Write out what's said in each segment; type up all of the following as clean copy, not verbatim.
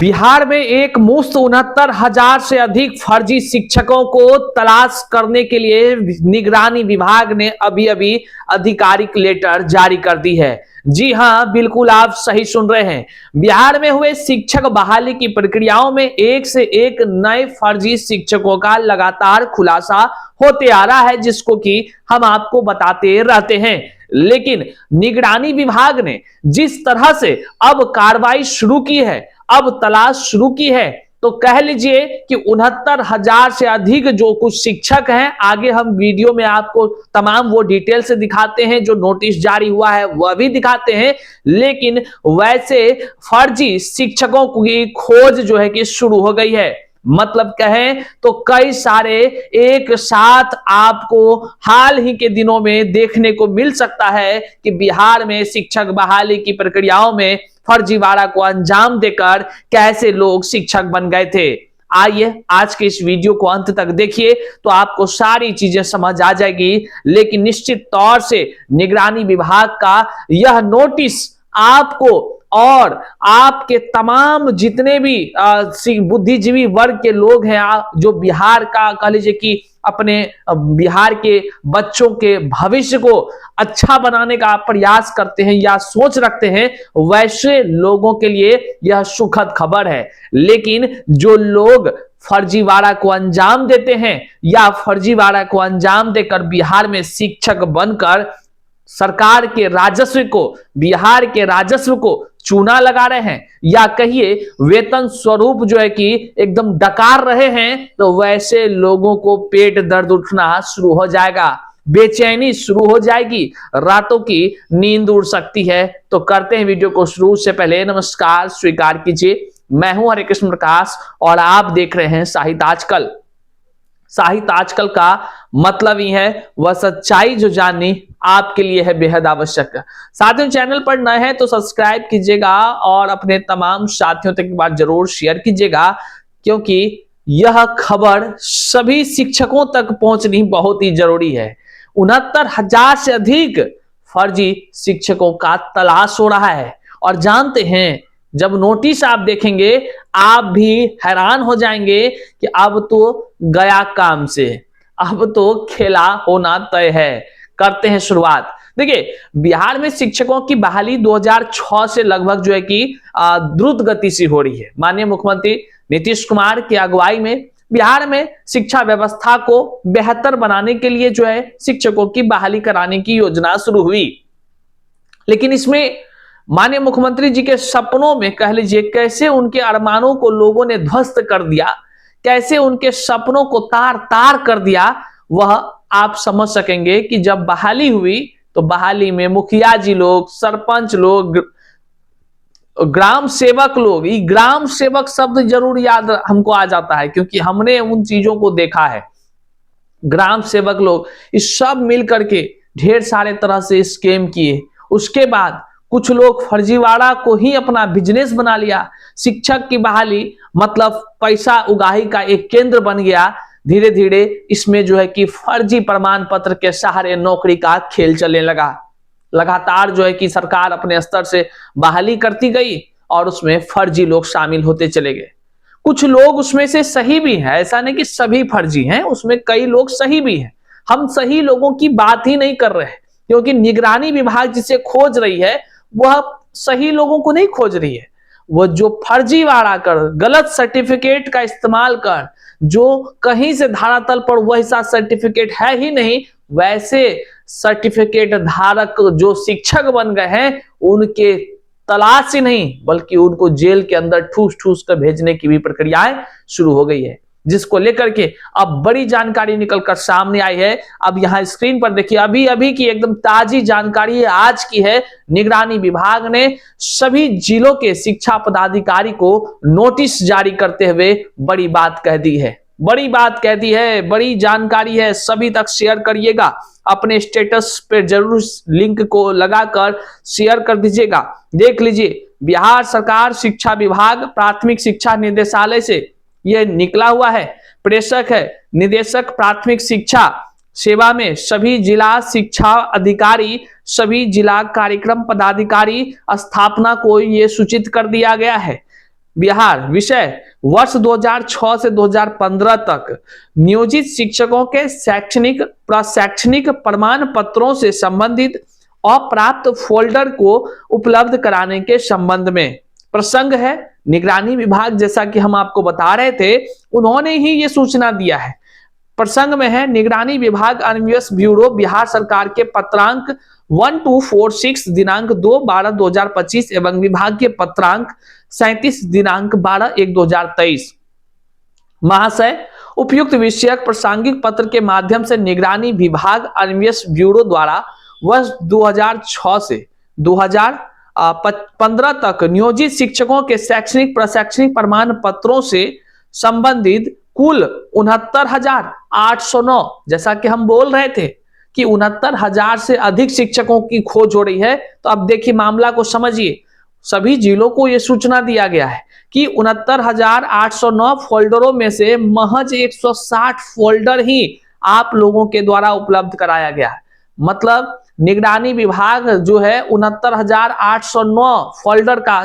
बिहार में एक मुश्त 69,000 से अधिक फर्जी शिक्षकों को तलाश करने के लिए निगरानी विभाग ने अभी अभी आधिकारिक लेटर जारी कर दी है। जी हां, बिल्कुल आप सही सुन रहे हैं। बिहार में हुए शिक्षक बहाली की प्रक्रियाओं में एक से एक नए फर्जी शिक्षकों का लगातार खुलासा होते आ रहा है, जिसको कि हम आपको बताते रहते हैं। लेकिन निगरानी विभाग ने जिस तरह से अब कार्रवाई शुरू की है, अब तलाश शुरू की है, तो कह लीजिए कि 69,000 से अधिक जो कुछ शिक्षक हैं, आगे हम वीडियो में आपको तमाम वो डिटेल से दिखाते हैं, जो नोटिस जारी हुआ है वह भी दिखाते हैं। लेकिन वैसे फर्जी शिक्षकों की खोज जो है कि शुरू हो गई है। मतलब कहें तो कई सारे एक साथ आपको हाल ही के दिनों में देखने को मिल सकता है कि बिहार में शिक्षक बहाली की प्रक्रियाओं में फर्जीवाड़ा को अंजाम देकर कैसे लोग शिक्षक बन गए थे। आइए आज के इस वीडियो को अंत तक देखिए तो आपको सारी चीजें समझ आ जाएगी। लेकिन निश्चित तौर से निगरानी विभाग का यह नोटिस आपको और आपके तमाम जितने भी बुद्धिजीवी वर्ग के लोग हैं, जो बिहार का कह लीजिए कि अपने बिहार के बच्चों के भविष्य को अच्छा बनाने का प्रयास करते हैं या सोच रखते हैं, वैसे लोगों के लिए यह सुखद खबर है। लेकिन जो लोग फर्जीवाड़ा को अंजाम देते हैं या फर्जीवाड़ा को अंजाम देकर बिहार में शिक्षक बनकर सरकार के राजस्व को, बिहार के राजस्व को चूना लगा रहे हैं या कहिए वेतन स्वरूप जो है कि एकदम डकार रहे हैं, तो वैसे लोगों को पेट दर्द उठना शुरू हो जाएगा, बेचैनी शुरू हो जाएगी, रातों की नींद उड़ सकती है। तो करते हैं वीडियो को शुरू। से पहले नमस्कार स्वीकार कीजिए, मैं हूं हरे कृष्ण प्रकाश और आप देख रहे हैं साहित्य आजकल। साहित्य आजकल का मतलब ही है वह सच्चाई जो जाननी आपके लिए है बेहद आवश्यक। साथियों, चैनल पर नए हैं तो सब्सक्राइब कीजिएगा और अपने तमाम साथियों तक बात जरूर शेयर कीजिएगा, क्योंकि यह खबर सभी शिक्षकों तक पहुंचनी बहुत ही जरूरी है। 69,000 से अधिक फर्जी शिक्षकों का तलाश हो रहा है और जानते हैं, जब नोटिस आप देखेंगे आप भी हैरान हो जाएंगे कि अब तो गया काम से, अब तो खेला होना तय है। करते हैं शुरुआत। देखिए, बिहार में शिक्षकों की बहाली 2006 से लगभग जो है कि द्रुत गति से हो रही है। माननीय मुख्यमंत्री नीतीश कुमार की अगुवाई में बिहार में शिक्षा व्यवस्था को बेहतर बनाने के लिए जो है शिक्षकों की बहाली कराने की योजना शुरू हुई। लेकिन इसमें माननीय मुख्यमंत्री जी के सपनों में कह लीजिए कैसे उनके अरमानों को लोगों ने ध्वस्त कर दिया, कैसे उनके सपनों को तार तार कर दिया, वह आप समझ सकेंगे कि जब बहाली हुई तो बहाली में मुखिया जी लोग, सरपंच लोग, ग्राम सेवक लोग, ये ग्राम सेवक शब्द जरूर याद हमको आ जाता है क्योंकि हमने उन चीजों को देखा है। ग्राम सेवक लोग इस सब मिल करके ढेर सारे तरह से स्कैम किए। उसके बाद कुछ लोग फर्जीवाड़ा को ही अपना बिजनेस बना लिया। शिक्षक की बहाली मतलब पैसा उगाही का एक केंद्र बन गया। धीरे धीरे इसमें जो है कि फर्जी प्रमाण पत्र के सहारे नौकरी का खेल चलने लगा। लगातार जो है कि सरकार अपने स्तर से बहाली करती गई और उसमें फर्जी लोग शामिल होते चले गए। कुछ लोग उसमें से सही भी हैं, ऐसा नहीं कि सभी फर्जी हैं, उसमें कई लोग सही भी हैं। हम सही लोगों की बात ही नहीं कर रहे हैं, क्योंकि निगरानी विभाग जिसे खोज रही है वह सही लोगों को नहीं खोज रही है। वह जो फर्जीवाड़ा कर, गलत सर्टिफिकेट का इस्तेमाल कर, जो कहीं से धरातल पर वैसा सर्टिफिकेट है ही नहीं, वैसे सर्टिफिकेट धारक जो शिक्षक बन गए हैं उनके तलाश ही नहीं बल्कि उनको जेल के अंदर ठूस ठूस कर भेजने की भी प्रक्रियाएं शुरू हो गई है, जिसको लेकर के अब बड़ी जानकारी निकलकर सामने आई है। अब यहां स्क्रीन पर देखिए, अभी अभी की एकदम ताजी जानकारी है, आज की है। निगरानी विभाग ने सभी जिलों के शिक्षा पदाधिकारी को नोटिस जारी करते हुए बड़ी बात कह दी है। बड़ी बात कह दी है, बड़ी जानकारी है, सभी तक शेयर करिएगा। अपने स्टेटस पे जरूर लिंक को लगाकर शेयर कर दीजिएगा। देख लीजिए, बिहार सरकार शिक्षा विभाग प्राथमिक शिक्षा निदेशालय से यह निकला हुआ है। प्रेषक है निदेशक प्राथमिक शिक्षा सेवा में सभी जिला शिक्षा अधिकारी, सभी जिला कार्यक्रम पदाधिकारी स्थापना को यह सूचित कर दिया गया है। बिहार। विषय वर्ष 2006 से 2015 तक नियोजित शिक्षकों के शैक्षणिक प्रशैक्षणिक प्रमाण पत्रों से संबंधित अप्राप्त फोल्डर को उपलब्ध कराने के संबंध में। प्रसंग है निगरानी विभाग, जैसा कि हम आपको बता रहे थे, उन्होंने ही ये सूचना दिया है। प्रसंग में है निगरानी विभाग अन्वेष ब्यूरो बिहार सरकार के पत्रांक 1246 दिनांक 2/12/2025 एवं विभाग के पत्रांक 37 दिनांक 12/1/2023। महाशय, उपयुक्त विषयक प्रासंगिक पत्र के माध्यम से निगरानी विभाग अन्वेष ब्यूरो द्वारा वर्ष 2006 से 2015 तक नियोजित शिक्षकों के शैक्षणिक प्रशैक्षणिक प्रमाण पत्रों से संबंधित कुल 69,809, जैसा कि हम बोल रहे थे कि 69,000 से अधिक शिक्षकों की खोज हो रही है। तो अब देखिए मामला को समझिए, सभी जिलों को यह सूचना दिया गया है कि 69,809 फोल्डरों में से महज 160 फोल्डर ही आप लोगों के द्वारा उपलब्ध कराया गया है। मतलब निगरानी विभाग जो है 69,809 फोल्डर का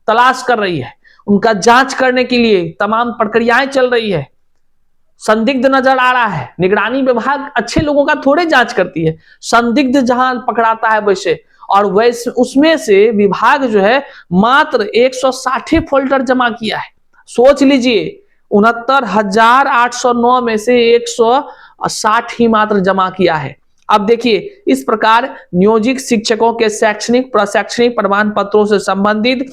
तलाश कर रही है, उनका जांच करने के लिए तमाम प्रक्रियाएं चल रही है। संदिग्ध नजर आ रहा है, निगरानी विभाग अच्छे लोगों का थोड़े जांच करती है, संदिग्ध जहां पकड़ाता है वैसे, और वैसे उसमें से विभाग जो है मात्र 160 फोल्डर जमा किया है। सोच लीजिए 69,809 में से 160 ही मात्र जमा किया है। अब देखिए इस प्रकार नियोजित शिक्षकों के शैक्षणिक प्रशैक्षणिक प्रमाण पत्रों से संबंधित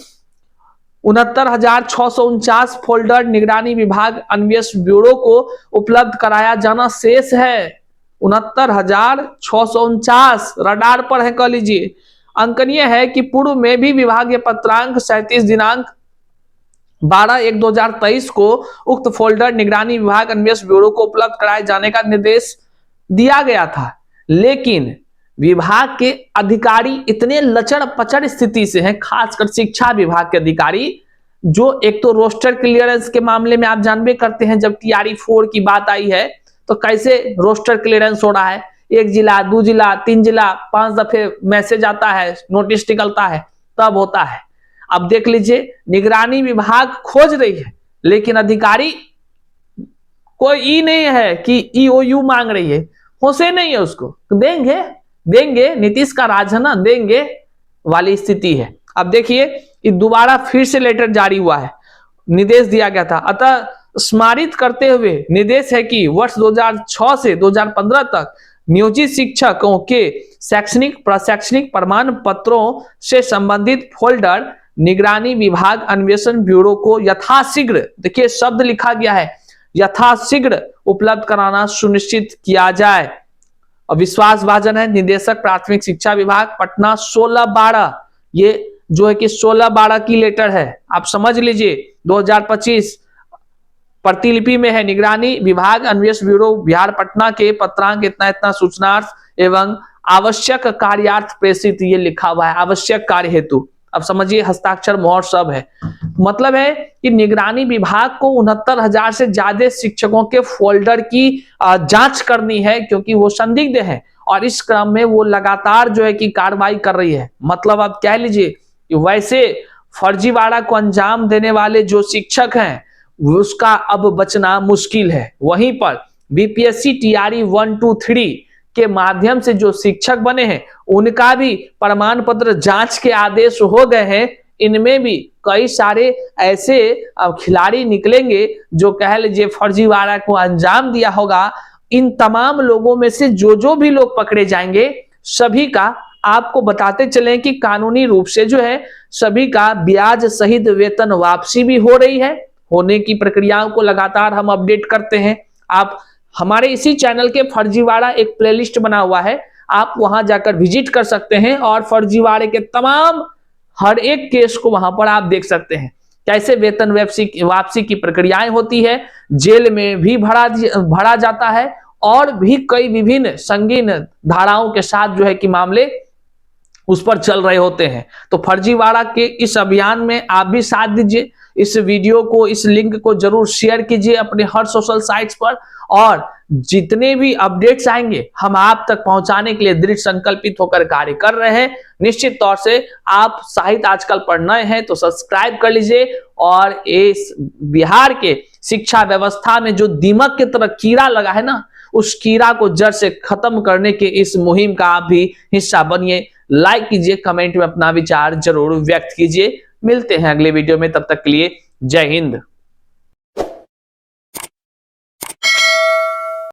69,649 फोल्डर निगरानी विभाग अन्वेष ब्यूरो को उपलब्ध कराया जाना शेष है। 69,649 रडार पर है, कह लीजिए। अंकनीय है कि पूर्व में भी विभागीय पत्रांक 37 दिनांक 12/1/2023 को उक्त फोल्डर निगरानी विभाग अन्वेष ब्यूरो को उपलब्ध कराए जाने का निर्देश दिया गया था, लेकिन विभाग के अधिकारी इतने लचड़ पचड़ स्थिति से हैं, खासकर शिक्षा विभाग के अधिकारी, जो एक तो रोस्टर क्लियरेंस के मामले में आप जानबे करते हैं, जब TRE 4 की बात आई है तो कैसे रोस्टर क्लियरेंस हो रहा है, 1 जिला 2 जिला 3 जिला 5 दफे मैसेज आता है, नोटिस निकलता है, तब होता है। अब देख लीजिए निगरानी विभाग खोज रही है, लेकिन अधिकारी कोई ई नहीं है कि EOU मांग रही है, होशे नहीं है उसको, देंगे नीतीश का राज है ना, देंगे वाली स्थिति है। अब देखिए दोबारा फिर से लेटर जारी हुआ है, निर्देश दिया गया था, अतः स्मारित करते हुए निर्देश है कि वर्ष 2006 से 2015 तक नियोजित शिक्षकों के शैक्षणिक प्रशैक्षणिक प्रमाण पत्रों से संबंधित फोल्डर निगरानी विभाग अन्वेषण ब्यूरो को यथाशीघ्र, देखिए शब्द लिखा गया है, यथाशीघ्र उपलब्ध कराना सुनिश्चित किया जाए। और विश्वास भाजन है निदेशक प्राथमिक शिक्षा विभाग पटना 16/12, ये जो है कि 16/12 की लेटर है, आप समझ लीजिए 2025 प्रतिलिपि में है। निगरानी विभाग अन्वेष ब्यूरो बिहार पटना के पत्रांक इतना इतना सूचनार्थ एवं आवश्यक कार्यार्थ प्रेषित, ये लिखा हुआ है आवश्यक कार्य हेतु। अब समझिए हस्ताक्षर मोहर सब है। मतलब है कि निगरानी विभाग को 69,000 से ज्यादा शिक्षकों के फोल्डर की जांच करनी है, क्योंकि वो संदिग्ध है और इस क्रम में वो लगातार जो है कि कार्रवाई कर रही है। मतलब आप कह लीजिए कि वैसे फर्जीवाड़ा को अंजाम देने वाले जो शिक्षक हैं उसका अब बचना मुश्किल है। वहीं पर BPSC TRE 1, 2, 3 के माध्यम से जो शिक्षक बने हैं उनका भी प्रमाण पत्र जांच के आदेश हो गए हैं। इनमें भी कई सारे ऐसे खिलाड़ी निकलेंगे जो कह लीजिए फर्जीवाड़ा को अंजाम दिया होगा। इन तमाम लोगों में से जो भी लोग पकड़े जाएंगे सभी का आपको बताते चलें कि कानूनी रूप से जो है सभी का ब्याज सहित वेतन वापसी भी हो रही है। होने की प्रक्रियाओं को लगातार हम अपडेट करते हैं। आप हमारे इसी चैनल के फर्जीवाड़ा एक प्लेलिस्ट बना हुआ है, आप वहां जाकर विजिट कर सकते हैं और फर्जीवाड़े के तमाम हर एक केस को वहां पर आप देख सकते हैं, कैसे वेतन वापसी की प्रक्रियाएं होती है, जेल में भी भरा जाता है और भी कई विभिन्न संगीन धाराओं के साथ जो है कि मामले उस पर चल रहे होते हैं। तो फर्जीवाड़ा के इस अभियान में आप भी साथ दीजिए, इस वीडियो को, इस लिंक को जरूर शेयर कीजिए अपने हर सोशल साइट्स पर, और जितने भी अपडेट्स आएंगे हम आप तक पहुंचाने के लिए दृढ़ संकल्पित होकर कार्य कर रहे हैं। निश्चित तौर से आप साहित्य आजकल पर नए हैं तो सब्सक्राइब कर लीजिए, और इस बिहार के शिक्षा व्यवस्था में जो दीमक की तरह कीड़ा लगा है ना, उस कीड़ा को जड़ से खत्म करने के इस मुहिम का आप भी हिस्सा बनिए। लाइक कीजिए, कमेंट में अपना विचार जरूर व्यक्त कीजिए। मिलते हैं अगले वीडियो में, तब तक के लिए जय हिंद।